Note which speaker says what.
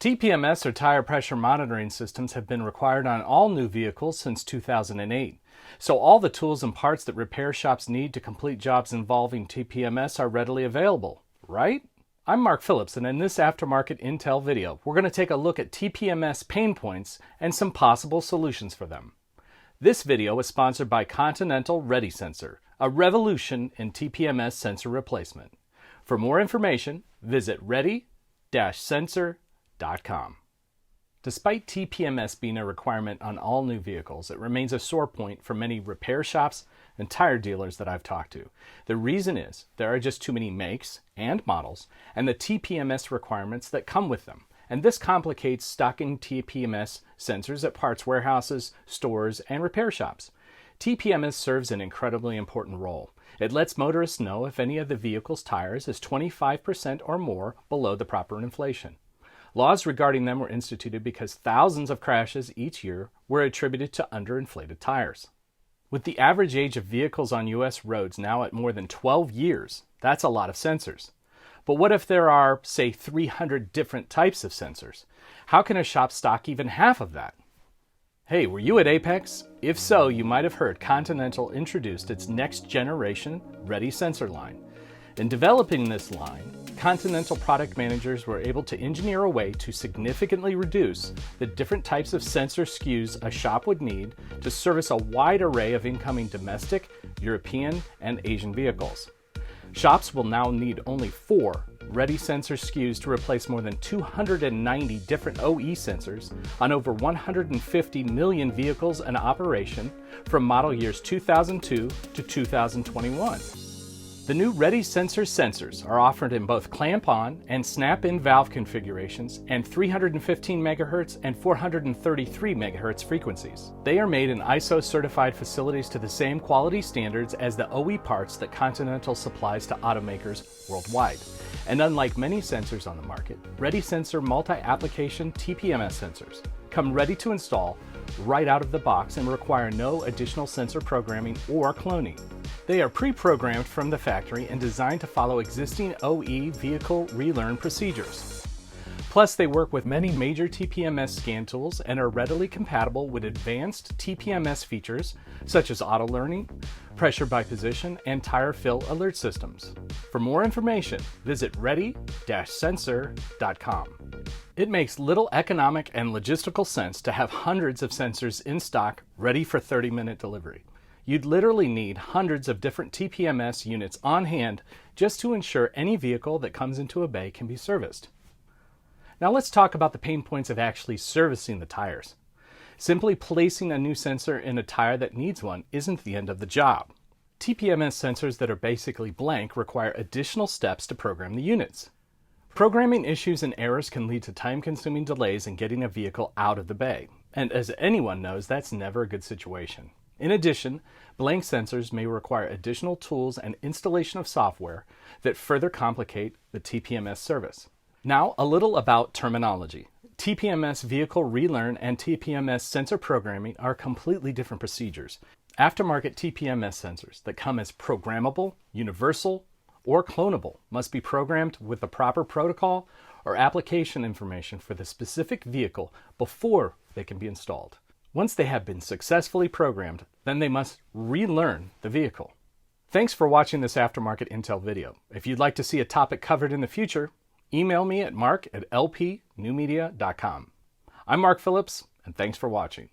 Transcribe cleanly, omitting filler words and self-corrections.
Speaker 1: TPMS or tire pressure monitoring systems have been required on all new vehicles since 2008. So all the tools and parts that repair shops need to complete jobs involving TPMS are readily available, right? I'm Mark Phillips, and in this Aftermarket Intel video, we're going to take a look at TPMS pain points and some possible solutions for them. This video is sponsored by Continental Ready Sensor, a revolution in TPMS sensor replacement. For more information, visit ready-sensor.com. Despite TPMS being a requirement on all new vehicles, it remains a sore point for many repair shops and tire dealers that I've talked to. The reason is there are just too many makes and models and the TPMS requirements that come with them. And this complicates stocking TPMS sensors at parts warehouses, stores, and repair shops. TPMS serves an incredibly important role. It lets motorists know if any of the vehicle's tires is 25% or more below the proper inflation. Laws regarding them were instituted because thousands of crashes each year were attributed to underinflated tires. With the average age of vehicles on U.S. roads now at more than 12 years, that's a lot of sensors. But what if there are, say, 300 different types of sensors? How can a shop stock even half of that? Hey, were you at Apex? If so, you might have heard Continental introduced its next generation Ready Sensor line. In developing this line, Continental product managers were able to engineer a way to significantly reduce the different types of sensor SKUs a shop would need to service a wide array of incoming domestic, European, and Asian vehicles. Shops will now need only 4 Ready Sensor SKUs to replace more than 290 different OE sensors on over 150 million vehicles in operation from model years 2002 to 2021. The new Ready Sensor sensors are offered in both clamp-on and snap-in valve configurations and 315 MHz and 433 MHz frequencies. They are made in ISO-certified facilities to the same quality standards as the OE parts that Continental supplies to automakers worldwide. And unlike many sensors on the market, Ready Sensor multi-application TPMS sensors come ready to install right out of the box and require no additional sensor programming or cloning. They are pre-programmed from the factory and designed to follow existing OE vehicle relearn procedures. Plus, they work with many major TPMS scan tools and are readily compatible with advanced TPMS features such as auto learning, pressure by position, and tire fill alert systems. For more information, visit ready-sensor.com. It makes little economic and logistical sense to have hundreds of sensors in stock ready for 30-minute delivery. You'd literally need hundreds of different TPMS units on hand just to ensure any vehicle that comes into a bay can be serviced. Now let's talk about the pain points of actually servicing the tires. Simply placing a new sensor in a tire that needs one isn't the end of the job. TPMS sensors that are basically blank require additional steps to program the units. Programming issues and errors can lead to time-consuming delays in getting a vehicle out of the bay. And as anyone knows, that's never a good situation. In addition, blank sensors may require additional tools and installation of software that further complicate the TPMS service. Now, a little about terminology. TPMS vehicle relearn and TPMS sensor programming are completely different procedures. Aftermarket TPMS sensors that come as programmable, universal, or clonable must be programmed with the proper protocol or application information for the specific vehicle before they can be installed. Once they have been successfully programmed, then they must relearn the vehicle. Thanks for watching this Aftermarket Intel video. If you'd like to see a topic covered in the future, email me at mark@lpnewmedia.com. I'm Mark Phillips, and thanks for watching.